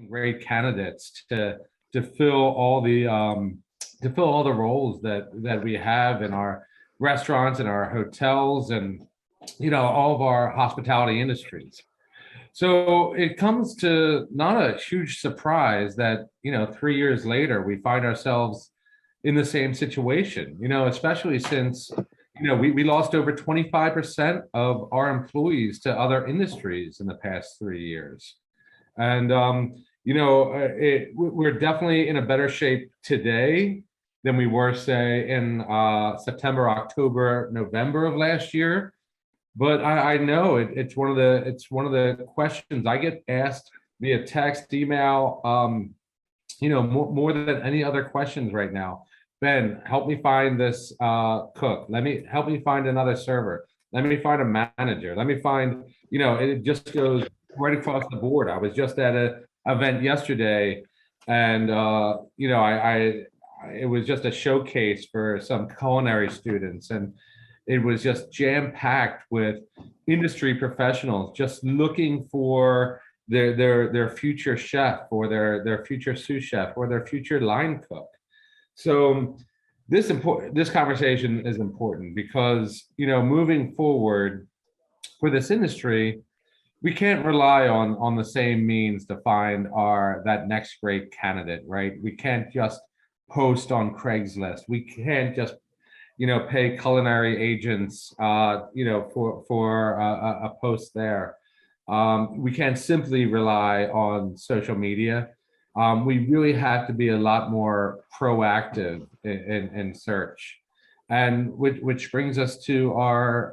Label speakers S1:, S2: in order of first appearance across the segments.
S1: great candidates to fill all the roles that we have in our restaurants and our hotels and all of our hospitality industries. So it comes to not a huge surprise that 3 years later we find ourselves in the same situation. Especially since we lost over 25% of our employees to other industries in the past 3 years. And we're definitely in a better shape today than we were, say, in September, October, November of last year. But I know it's one of the questions I get asked via text, email, more than any other questions right now. Ben, help me find this cook. Help me find another server. Let me find a manager. Let me find, it just goes right across the board. I was just at an event yesterday, and it was just a showcase for some culinary students, and it was just jam-packed with industry professionals just looking for their future chef or their future sous chef or their future line cook. So this conversation is important because moving forward for this industry, we can't rely on the same means to find that next great candidate, right? We can't just post on Craigslist. We can't just pay culinary agents, for a post there. We can't simply rely on social media. We really have to be a lot more proactive in search. And which brings us to our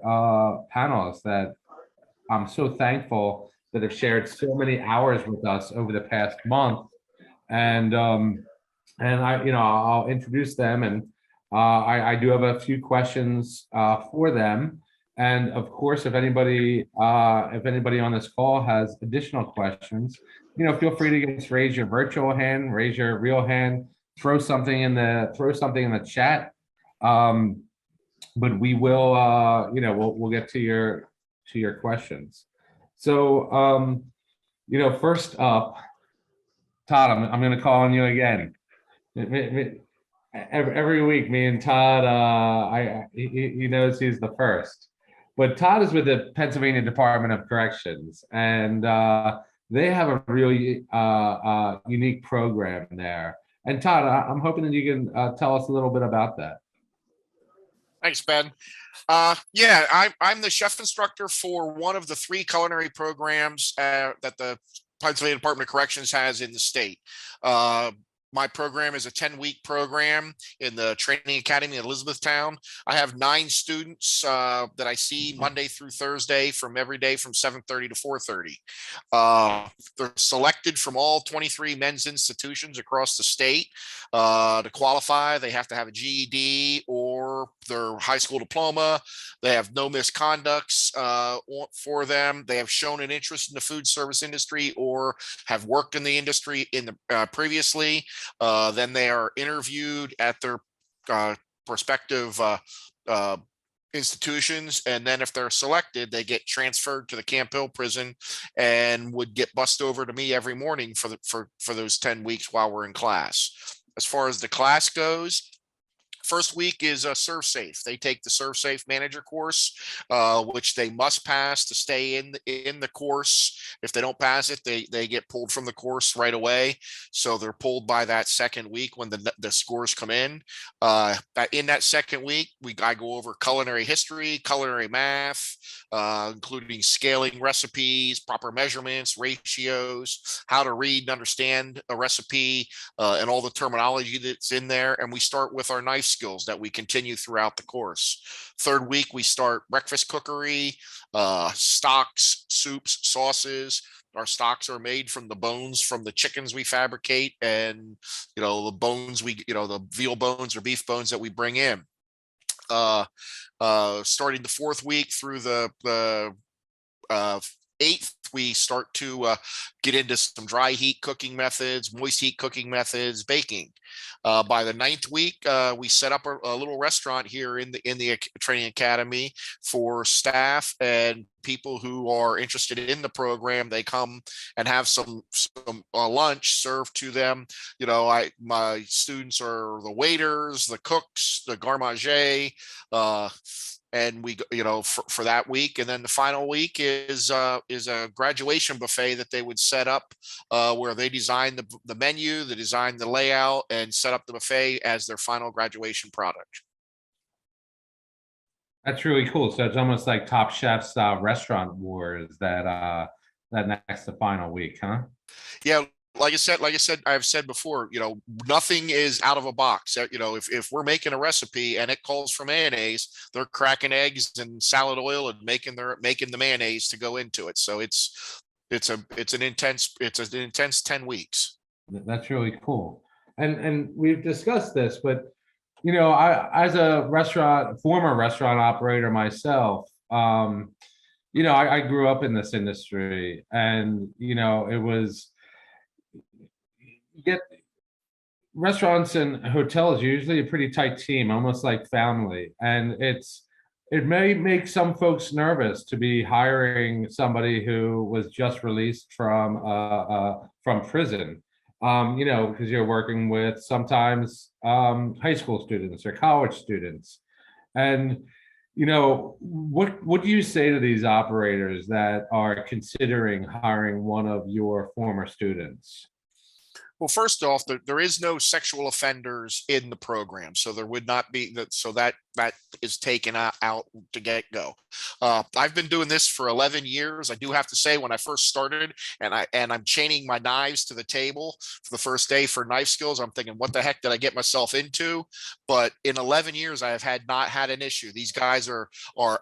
S1: panelists that I'm so thankful that have shared so many hours with us over the past month. And I'll introduce them, and I do have a few questions for them. And of course, if anybody on this call has additional questions, feel free to just raise your virtual hand, raise your real hand, throw something in the chat. But we will, we'll get to your questions. So, first up, Todd, I'm going to call on you again. Every week, me and Todd, he knows he's the first, but Todd is with the Pennsylvania Department of Corrections, and they have a really unique program there. And Todd, I'm hoping that you can tell us a little bit about that.
S2: Thanks, Ben. Yeah, I'm the chef instructor for one of the 3 culinary programs that the Pennsylvania Department of Corrections has in the state. My program is a 10-week program in the training academy in Elizabethtown. I have 9 students that I see Monday through Thursday from every day from 7:30 to 4:30. They're selected from all 23 men's institutions across the state. To qualify, they have to have a GED or their high school diploma. They have no misconducts for them. They have shown an interest in the food service industry or have worked in the industry previously. Then they are interviewed at their prospective institutions, and then if they're selected, they get transferred to the Camp Hill prison and would get bussed over to me every morning for those 10 weeks while we're in class. As far as the class goes, first week is Serve Safe. They take the Serve Safe Manager course, which they must pass to stay in the course. If they don't pass it, they get pulled from the course right away. So they're pulled by that second week when the scores come in. In that second week, I go over culinary history, culinary math, including scaling recipes, proper measurements, ratios, how to read and understand a recipe, and all the terminology that's in there. And we start with our knife skills that we continue throughout the course. Third week, we start breakfast cookery, stocks, soups, sauces. Our stocks are made from the bones from the chickens we fabricate, and the bones the veal bones or beef bones that we bring in. Starting the fourth week through the 8th, we start to get into some dry heat cooking methods, moist heat cooking methods, baking. By the 9th week, we set up a little restaurant here in the training academy for staff and people who are interested in the program. They come and have some lunch served to them. You know, my students are the waiters, the cooks, the garde manger, and we, you know, for that week. And then the final week is a graduation buffet that they would set up, where they design the menu, they design the layout, and set up the buffet as their final graduation product.
S1: That's really cool. So it's almost like Top Chef style restaurant wars that next to final week, huh?
S2: Yeah, like I said, I've said before, you know, nothing is out of a box. You know, if we're making a recipe and it calls for mayonnaise, they're cracking eggs and salad oil and making the mayonnaise to go into it. So it's an intense 10 weeks.
S1: That's really cool. And we've discussed this, but you know, as a former restaurant operator myself, you know, I grew up in this industry, and you know, it was get restaurants and hotels usually a pretty tight team, almost like family, and it may make some folks nervous to be hiring somebody who was just released from prison. You know, because you're working with sometimes high school students or college students, and you know, what do you say to these operators that are considering hiring one of your former students?
S2: Well, first off, there is no sexual offenders in the program, so there would not be that. So that is taken out to get go. I've been doing this for 11 years. I do have to say, when I first started, and I'm chaining my knives to the table for the first day for knife skills, I'm thinking, what the heck did I get myself into? But in 11 years, I have not had an issue. These guys are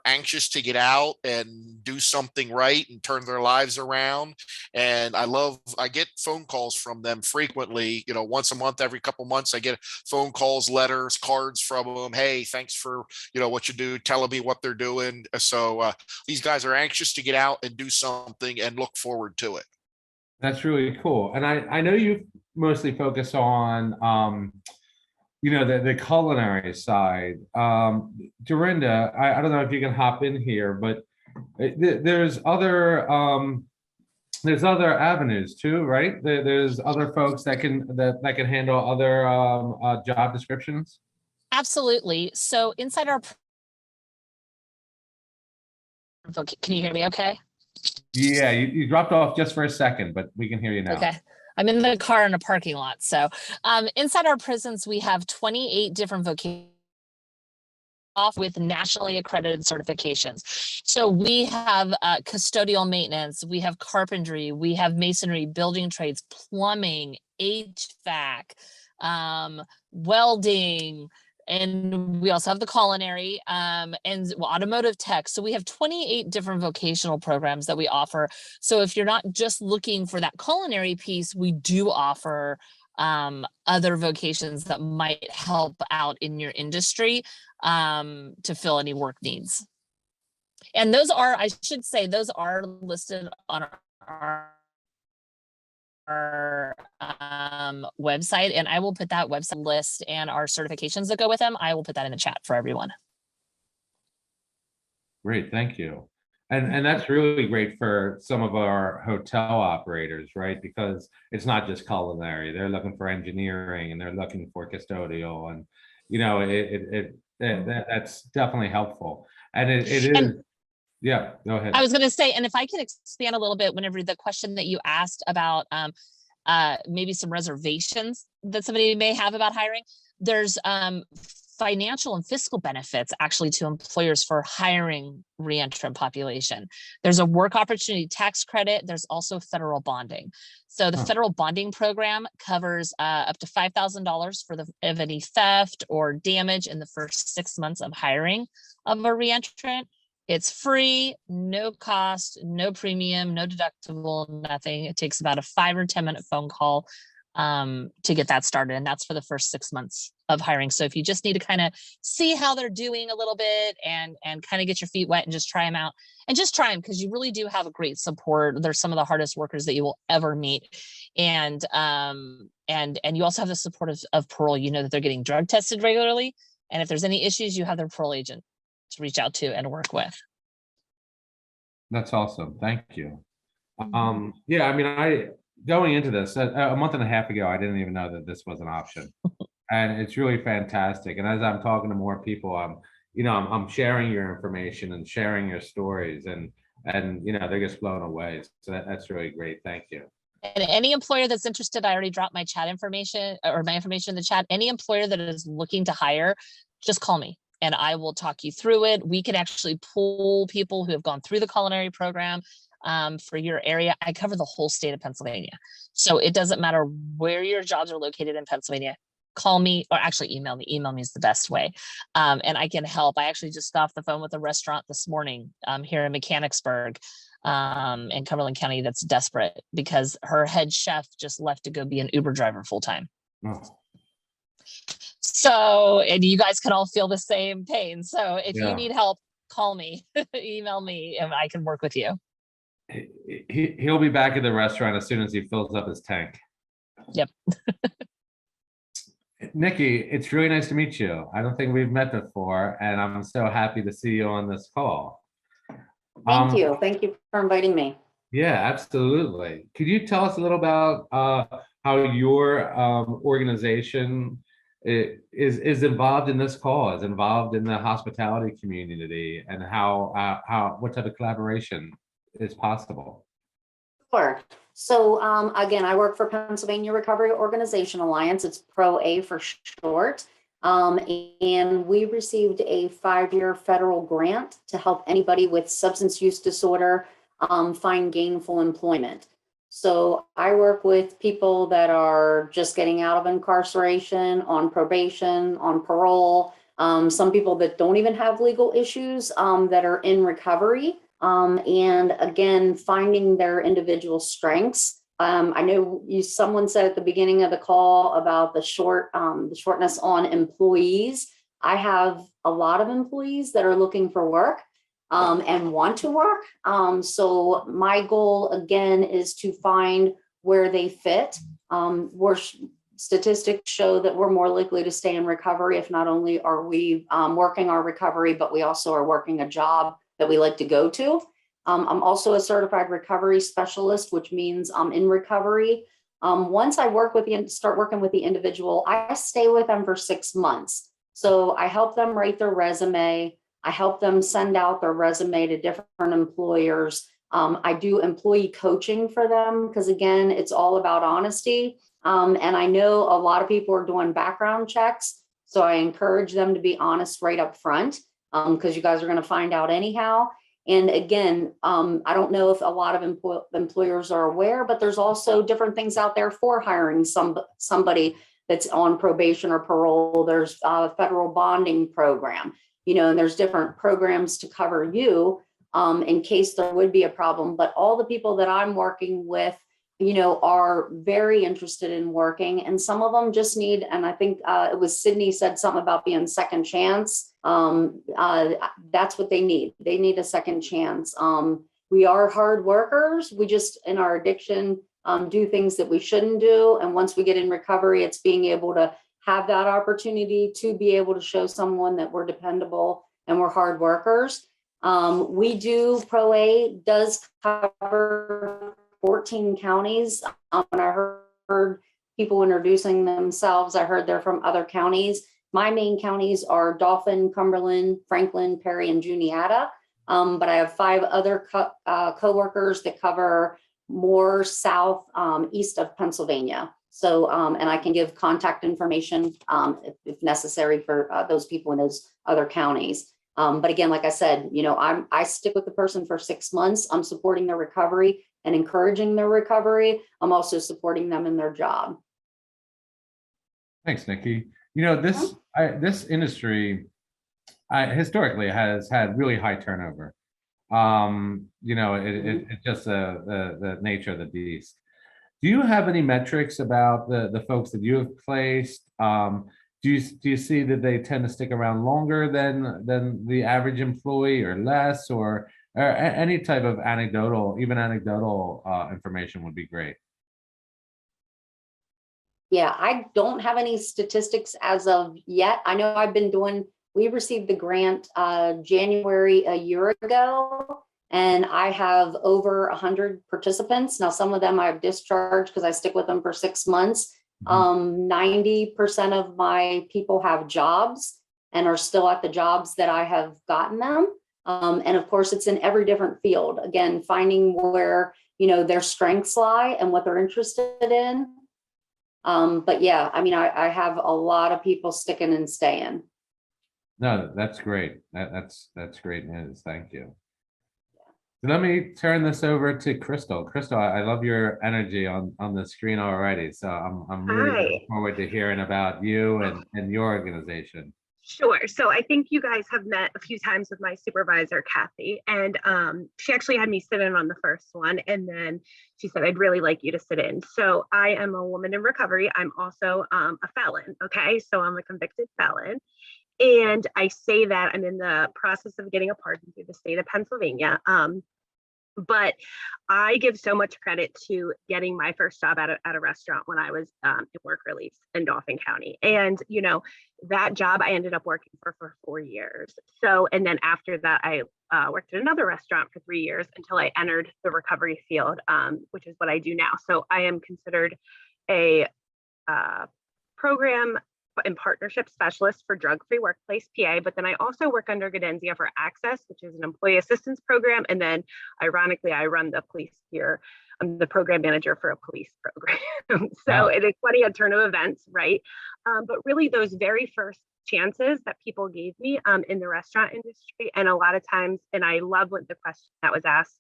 S2: anxious to get out and do something right and turn their lives around. And I get phone calls from them frequently, you know, once a month, every couple months. I get phone calls, letters, cards from them. Hey, thanks for, you know, what you do, telling me what they're doing. So these guys are anxious to get out and do something and look forward to it.
S1: That's really cool. And I know you mostly focus on you know, the culinary side. Dorinda, I don't know if you can hop in here, but there's other avenues too, right? There's other folks that can handle other job descriptions.
S3: Absolutely. So inside our, can you hear me okay?
S1: Yeah, you dropped off just for a second, but we can hear you now.
S3: Okay. I'm in the car in a parking lot. So inside our prisons, we have 28 different vocations off with nationally accredited certifications. So we have custodial maintenance, we have carpentry, we have masonry, building trades, plumbing, HVAC, welding, and we also have the culinary and automotive tech. So we have 28 different vocational programs that we offer. So if you're not just looking for that culinary piece, we do offer other vocations that might help out in your industry to fill any work needs. And those are, I should say, those are listed on our website, and I will put that website list and our certifications that go with them. I will put that in the chat for everyone.
S1: Great, thank you. And that's really great for some of our hotel operators, right? Because it's not just culinary; they're looking for engineering and they're looking for custodial, and you know, that's definitely helpful. And it is. Yeah, go ahead.
S3: I was going to say, and if I can expand a little bit, whenever the question that you asked about maybe some reservations that somebody may have about hiring, there's financial and fiscal benefits actually to employers for hiring reentrant population. There's a work opportunity tax credit. There's also federal bonding. So the federal bonding program covers up to $5,000 for of any theft or damage in the first 6 months of hiring of a reentrant. It's free, no cost, no premium, no deductible, nothing. It takes about a 5 or 10 minute phone call to get that started. And that's for the first 6 months of hiring. So if you just need to kind of see how they're doing a little bit and kind of get your feet wet and just try them out and just try them, because you really do have a great support. They're some of the hardest workers that you will ever meet. And you also have the support of parole. You know that they're getting drug tested regularly. And if there's any issues, you have their parole agent to reach out to and work with.
S1: That's awesome. Thank you. Yeah, I mean, going into this a month and a half ago, I didn't even know that this was an option, and it's really fantastic. And as I'm talking to more people, I'm sharing your information and sharing your stories, and they're just blown away. So that's really great. Thank you.
S3: And any employer that's interested, I already dropped my chat information or my information in the chat. Any employer that is looking to hire, just call me and I will talk you through it. We can actually pull people who have gone through the culinary program for your area. I cover the whole state of Pennsylvania. So it doesn't matter where your jobs are located in Pennsylvania. Call me or actually email me. Email me is the best way. And I can help. I actually just got off the phone with a restaurant this morning here in Mechanicsburg in Cumberland County that's desperate because her head chef just left to go be an Uber driver full time.
S1: Oh.
S3: So, and you guys can all feel the same pain. So if you need help, call me, email me, and I can work with you.
S1: He'll be back at the restaurant as soon as he fills up his tank.
S3: Yep.
S1: Nikki, it's really nice to meet you. I don't think we've met before, and I'm so happy to see you on this call.
S4: Thank you. Thank you for inviting me.
S1: Yeah, absolutely. Could you tell us a little about how your organization is involved in this cause, involved in the hospitality community, and what type of collaboration is possible?
S4: Sure. So again, I work for Pennsylvania Recovery Organization Alliance. It's PRO-A for short. And we received a 5-year federal grant to help anybody with substance use disorder find gainful employment. So I work with people that are just getting out of incarceration, on probation, on parole, some people that don't even have legal issues that are in recovery. And again, finding their individual strengths. I know someone said at the beginning of the call about the shortness on employees. I have a lot of employees that are looking for work and want to work. So my goal again is to find where they fit. Statistics show that we're more likely to stay in recovery if not only are we working our recovery, but we also are working a job that we like to go to. I'm also a certified recovery specialist, which means I'm in recovery. Once I start working with the individual, I stay with them for 6 months. So I help them write their resume. I help them send out their resume to different employers. I do employee coaching for them because again, it's all about honesty. And I know a lot of people are doing background checks. So I encourage them to be honest right up front because you guys are going to find out anyhow. And again, I don't know if a lot of employers are aware, but there's also different things out there for hiring somebody that's on probation or parole. There's a federal bonding program, and there's different programs to cover you in case there would be a problem. But all the people that I'm working with, are very interested in working, and some of them just need, and I think it was Sydney said something about being second chance. That's what they need. They need a second chance. We are hard workers. We just, in our addiction, do things that we shouldn't do. And once we get in recovery, it's being able to have that opportunity to be able to show someone that we're dependable and we're hard workers. PRO-A does cover 14 counties. When I heard people introducing themselves, I heard they're from other counties. My main counties are Dauphin, Cumberland, Franklin, Perry, and Juniata. But I have 5 other coworkers that cover more south, east of Pennsylvania. So, and I can give contact information if necessary for those people in those other counties. But again, like I said, I stick with the person for 6 months. I'm supporting their recovery and encouraging their recovery. I'm also supporting them in their job.
S1: Thanks, Nikki. This industry historically has had really high turnover. It's just the nature of the beast. Do you have any metrics about the folks that you have placed? Do you see that they tend to stick around longer than the average employee, or less, or any type of anecdotal, even anecdotal information would be great.
S4: Yeah, I don't have any statistics as of yet. I know we received the grant January a year ago, and I have over 100 participants. Now, some of them I've discharged because I stick with them for 6 months. 90% of my people have jobs and are still at the jobs that I have gotten them. And of course, it's in every different field. Again, finding where, their strengths lie and what they're interested in. But yeah, I mean, I have a lot of people sticking and staying.
S1: No, that's great. That's great news. Thank you. Let me turn this over to Crystal. Crystal, I love your energy on the screen already. So I'm really looking forward to hearing about you and your organization.
S5: Sure. So I think you guys have met a few times with my supervisor, Kathy, and she actually had me sit in on the first one. And then she said, I'd really like you to sit in. So I am a woman in recovery. I'm also a felon. Okay. So I'm a convicted felon. And I say that I'm in the process of getting a pardon through the state of Pennsylvania. But I give so much credit to getting my first job at a restaurant when I was in work release in Dauphin County. And, that job I ended up working for 4 years. So, and then after that, I worked at another restaurant for 3 years until I entered the recovery field, which is what I do now. So I am considered a program and partnership specialist for drug-free workplace PA, but then I also work under Gadenzia for Access, which is an employee assistance program. And then ironically, I run the police here. I'm the program manager for a police program. So It is quite a turn of events, right? But really those very first chances that people gave me in the restaurant industry, and a lot of times, and I love what the question that was asked,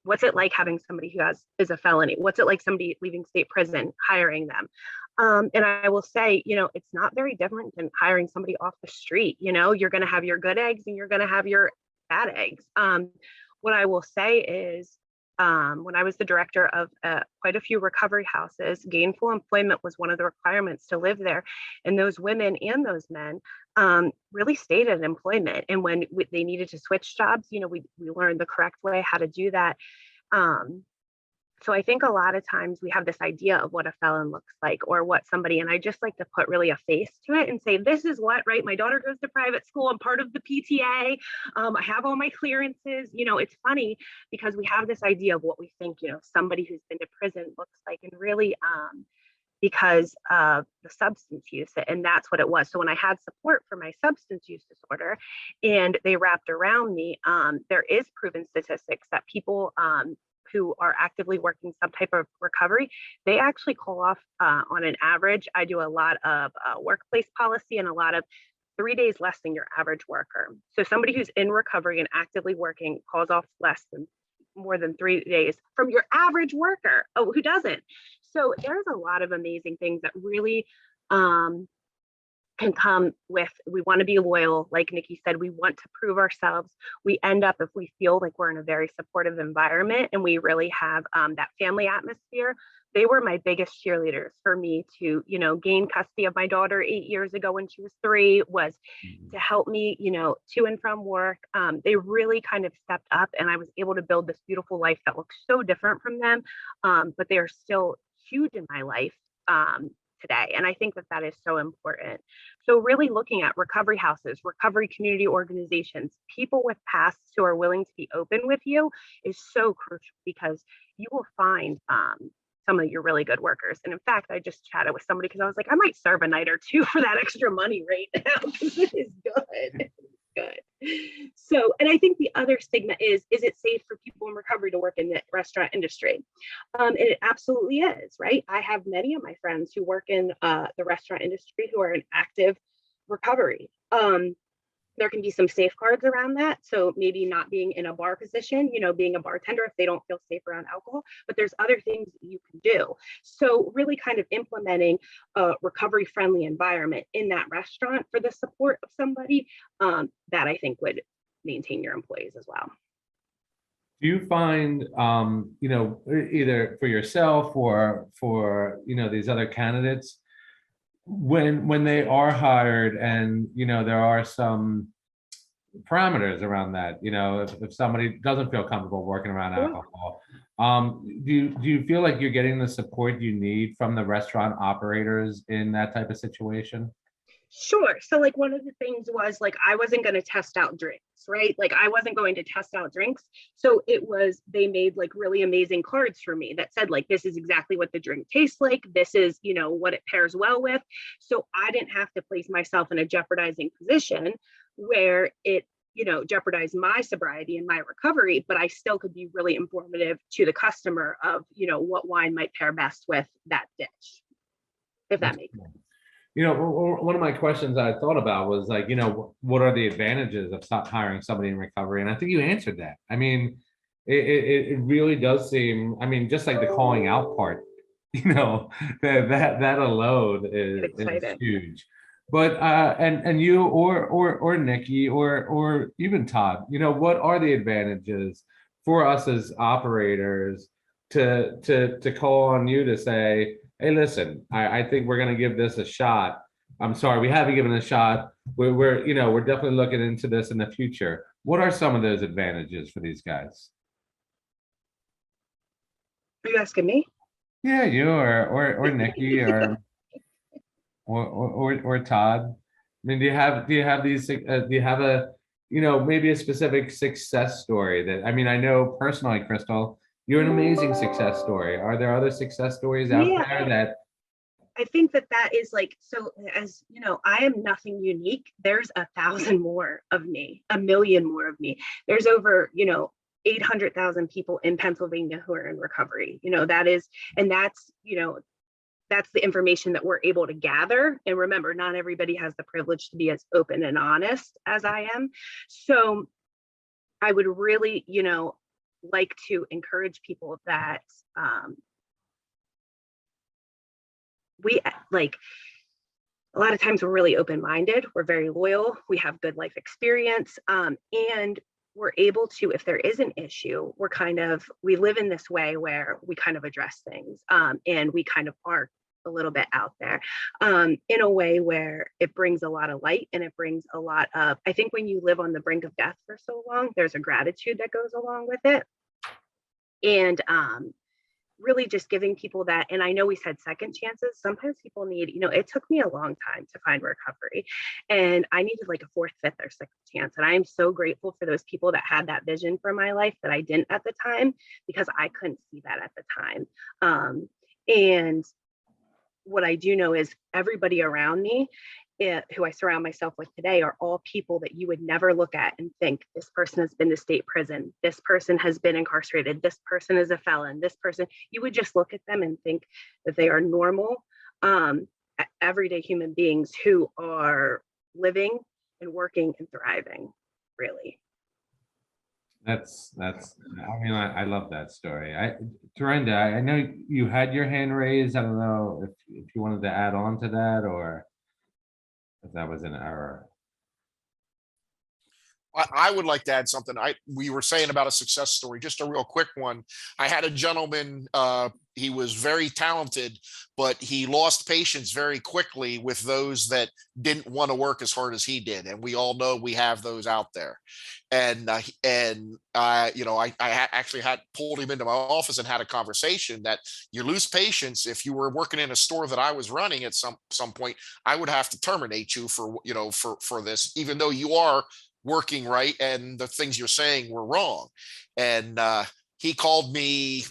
S5: what's it like having somebody who is a felony? What's it like somebody leaving state prison, hiring them? And I will say, it's not very different than hiring somebody off the street. You're going to have your good eggs and you're going to have your bad eggs. What I will say is, when I was the director of quite a few recovery houses, gainful employment was one of the requirements to live there. And those women and those men really stayed in employment. And when they needed to switch jobs, we learned the correct way how to do that. So I think a lot of times we have this idea of what a felon looks like, or what somebody, and I just like to put really a face to it and say, this is what, right? My daughter goes to private school. I'm part of the PTA. I have all my clearances. It's funny because we have this idea of what we think, somebody who's been to prison looks like, and really because of the substance use, and that's what it was. So when I had support for my substance use disorder and they wrapped around me, there is proven statistics that people who are actively working some type of recovery, they actually call off on an average. I do a lot of workplace policy and a lot of 3 days less than your average worker. So somebody who's in recovery and actively working calls off more than 3 days from your average worker. Oh, who doesn't? So there's a lot of amazing things that really can come with, we want to be loyal. Like Nikki said, we want to prove ourselves. We end up, if we feel like we're in a very supportive environment and we really have that family atmosphere. They were my biggest cheerleaders for me to, gain custody of my daughter 8 years ago when she was 3, was to help me, to and from work. They really kind of stepped up, and I was able to build this beautiful life that looks so different from them, but they are still huge in my life today. And I think that is so important. So really looking at recovery houses, recovery community organizations, people with pasts who are willing to be open with you is so crucial, because you will find some of your really good workers. And in fact, I just chatted with somebody because I was like, I might serve a night or two for that extra money right now, because it is good. Good. So, and I think the other stigma is it safe for people in recovery to work in the restaurant industry? And it absolutely is, right? I have many of my friends who work in the restaurant industry who are in active recovery. There can be some safeguards around that. So maybe not being in a bar position, being a bartender if they don't feel safe around alcohol, but there's other things that you can do. So really kind of implementing a recovery friendly environment in that restaurant for the support of somebody that I think would maintain your employees as well.
S1: Do you find, you know, either for yourself or for, you know, these other candidates, when they are hired and, you know, there are some parameters around that, you know, if somebody doesn't feel comfortable working around alcohol, do you feel like you're getting the support you need from the restaurant operators in that type of situation?
S5: Sure. So like one of the things was like I wasn't going to test out drinks, right? Like I wasn't going to test out drinks. So it was, they made like really amazing cards for me that said like, this is exactly what the drink tastes like. This is, you know, what it pairs well with. So I didn't have to place myself in a jeopardizing position where it, you know, jeopardized my sobriety and my recovery, but I still could be really informative to the customer of, you know, what wine might pair best with that dish, if that makes sense.
S1: You know, one of my questions I thought about was like, you know, what are the advantages of hiring somebody in recovery? And I think you answered that. I mean, it really does seem, I mean, just like the calling out part, you know, that alone is huge. But and you or Nikki or even Todd, you know, what are the advantages for us as operators to call on you to say, hey, listen, I think we're going to give this a shot. I'm sorry, we haven't given it a shot. We're, you know, we're definitely looking into this in the future. What are some of those advantages for these guys?
S5: Are you asking me?
S1: Yeah, you or Nikki or Todd. I mean, do you have these? Do you have a, you know, maybe a specific success story that, I mean, I know personally, Crystal, you're an amazing success story. Are there other success stories out there that?
S5: I think that is like, so as you know, I am nothing unique. There's 1,000 more of me, 1,000,000 more of me. There's over, you know, 800,000 people in Pennsylvania who are in recovery. You know, that is, and that's, you know, that's the information that we're able to gather. And remember, not everybody has the privilege to be as open and honest as I am. So I would really, you know, like to encourage people that we like, a lot of times we're really open-minded, we're very loyal, we have good life experience, and we're able to, if there is an issue, we live in this way where we kind of address things, and we kind of are a little bit out there, in a way where it brings a lot of light and it brings a lot of, I think when you live on the brink of death for so long, there's a gratitude that goes along with it. And really just giving people that, and I know we said second chances, sometimes people need, you know, it took me a long time to find recovery and I needed like a fourth, fifth, or sixth chance. And I am so grateful for those people that had that vision for my life that I didn't at the time, because I couldn't see that at the time. And what I do know is everybody around me, who I surround myself with today, are all people that you would never look at and think, this person has been to state prison, this person has been incarcerated, this person is a felon, this person, you would just look at them and think that they are normal, everyday human beings who are living and working and thriving, really.
S1: That's, I mean, I love that story. Dorinda, I know you had your hand raised. I don't know if you wanted to add on to that or if that was an error.
S2: I would like to add something. We were saying about a success story, just a real quick one. I had a gentleman, he was very talented, but he lost patience very quickly with those that didn't want to work as hard as he did. And we all know we have those out there. And you know, I actually had pulled him into my office and had a conversation that you lose patience. If you were working in a store that I was running at some point, I would have to terminate you for, you know, for this, even though you are working right and the things you're saying were wrong. And he called me,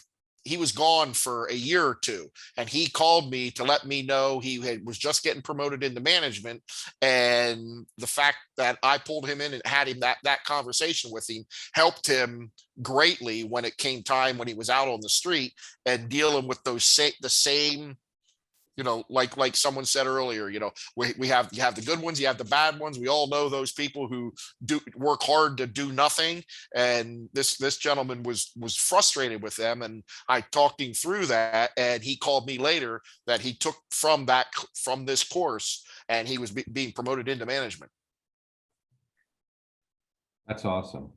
S2: he was gone for a year or two, and he called me to let me know was just getting promoted into management. And the fact that I pulled him in and had him that conversation with him helped him greatly when it came time when he was out on the street and dealing with the same, you know, like someone said earlier, you know, you have the good ones, you have the bad ones. We all know those people who do work hard to do nothing. And this gentleman was frustrated with them. And I talked him through that. And he called me later that he took from this course and he was being promoted into management.
S1: That's awesome.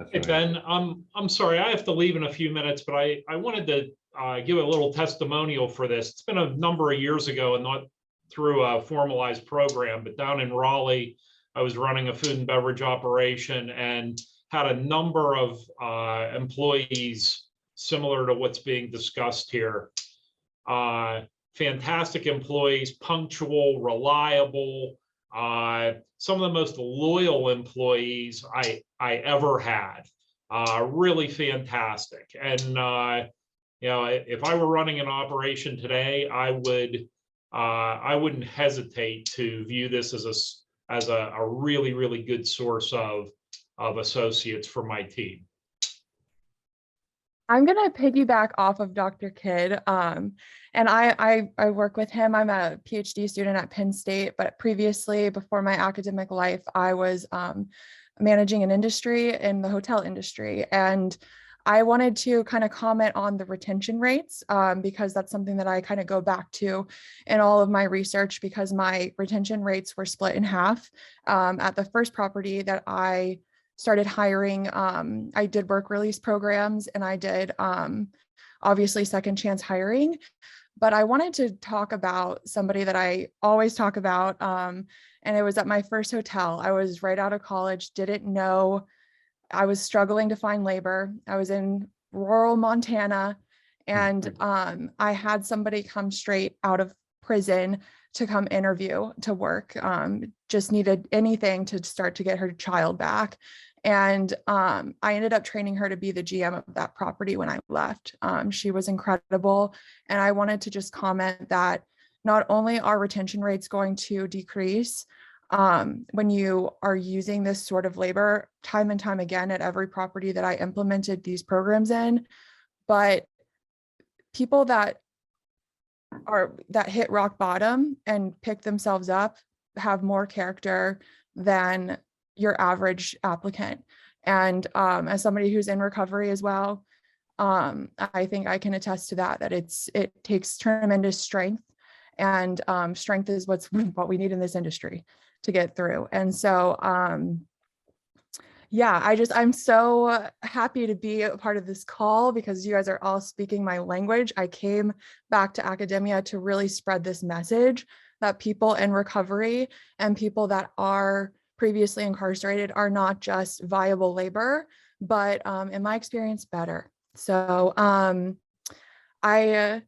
S1: That's
S6: Hey,
S1: really
S6: Ben, I'm sorry, I have to leave in a few minutes, but I wanted to give a little testimonial for this. It's been a number of years ago and not through a formalized program, but down in Raleigh, I was running a food and beverage operation and had a number of employees similar to what's being discussed here. Fantastic employees, punctual, reliable, some of the most loyal employees I ever had. Really fantastic. And you know, if I were running an operation today, I wouldn't hesitate to view this as a really, really good source of associates for my team.
S7: I'm gonna piggyback off of Dr. Kidd. And I work with him. I'm a PhD student at Penn State, but previously, before my academic life, I was managing an industry in the hotel industry. And I wanted to kind of comment on the retention rates because that's something that I kind of go back to in all of my research, because my retention rates were split in half. At the first property that I started hiring, I did work release programs, and I did obviously second chance hiring. But I wanted to talk about somebody that I always talk about, and it was at my first hotel. I was right out of college, didn't know, I was struggling to find labor. I was in rural Montana, and I had somebody come straight out of prison to come interview to work, just needed anything to start to get her child back. And I ended up training her to be the GM of that property when I left. She was incredible. And I wanted to just comment that not only are retention rates going to decrease when you are using this sort of labor time and time again at every property that I implemented these programs in, but people that hit rock bottom and pick themselves up have more character than your average applicant. And as somebody who's in recovery as well, I think I can attest to that it takes tremendous strength, and strength is what we need in this industry to get through. And so yeah, I'm so happy to be a part of this call, because you guys are all speaking my language. I came back to academia to really spread this message that people in recovery and people that are previously incarcerated are not just viable labor, but in my experience, better. So I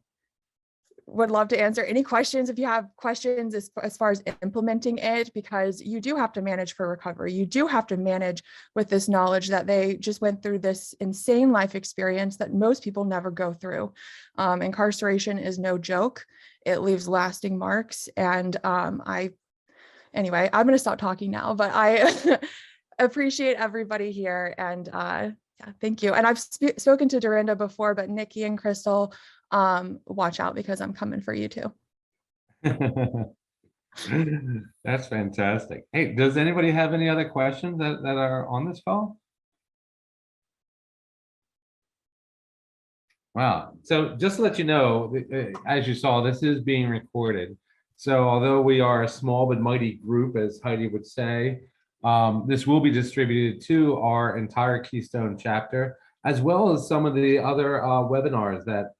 S7: would love to answer any questions if you have questions as far as implementing it, because you do have to manage for recovery. You do have to manage with this knowledge that they just went through this insane life experience that most people never go through. Incarceration is no joke. It leaves lasting marks. And anyway, I'm going to stop talking now, but I appreciate everybody here. And yeah, thank you. And I've spoken to Dorinda before, but Nikki and Crystal, watch out, because I'm coming for you too.
S1: That's fantastic. Hey, does anybody have any other questions that are on this call? Wow. So just to let you know, as you saw, this is being recorded. So although we are a small but mighty group, as Heidi would say, this will be distributed to our entire Keystone chapter, as well as some of the other webinars that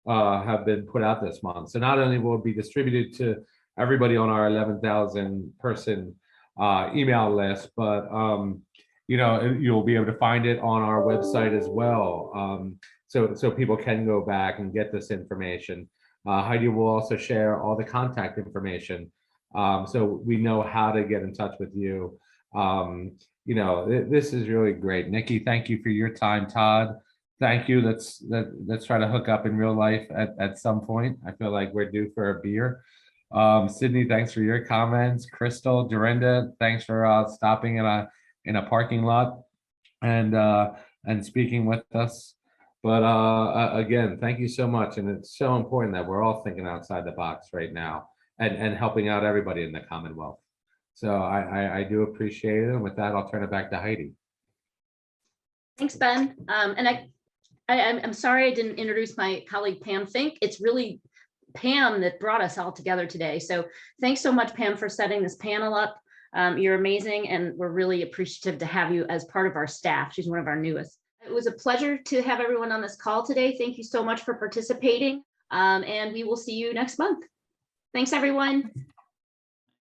S1: have been put out this month. So not only will it be distributed to everybody on our 11,000 person email list, but you know, you'll be able to find it on our website as well. So people can go back and get this information. Heidi will also share all the contact information, so we know how to get in touch with you. You know, this is really great. Nikki, thank you for your time. Todd, thank you. Let's try to hook up in real life at some point. I feel like we're due for a beer. Sydney, thanks for your comments. Crystal, Dorinda, thanks for stopping in a parking lot and speaking with us. But again, thank you so much. And it's so important that we're all thinking outside the box right now and helping out everybody in the Commonwealth. So I do appreciate it. And with that, I'll turn it back to Heidi.
S8: Thanks, Ben. And I'm sorry I didn't introduce my colleague Pam Fink. It's really Pam that brought us all together today. So thanks so much, Pam, for setting this panel up. You're amazing, and we're really appreciative to have you as part of our staff. She's one of our newest. It was a pleasure to have everyone on this call today. Thank you so much for participating, and we will see you next month. Thanks, everyone.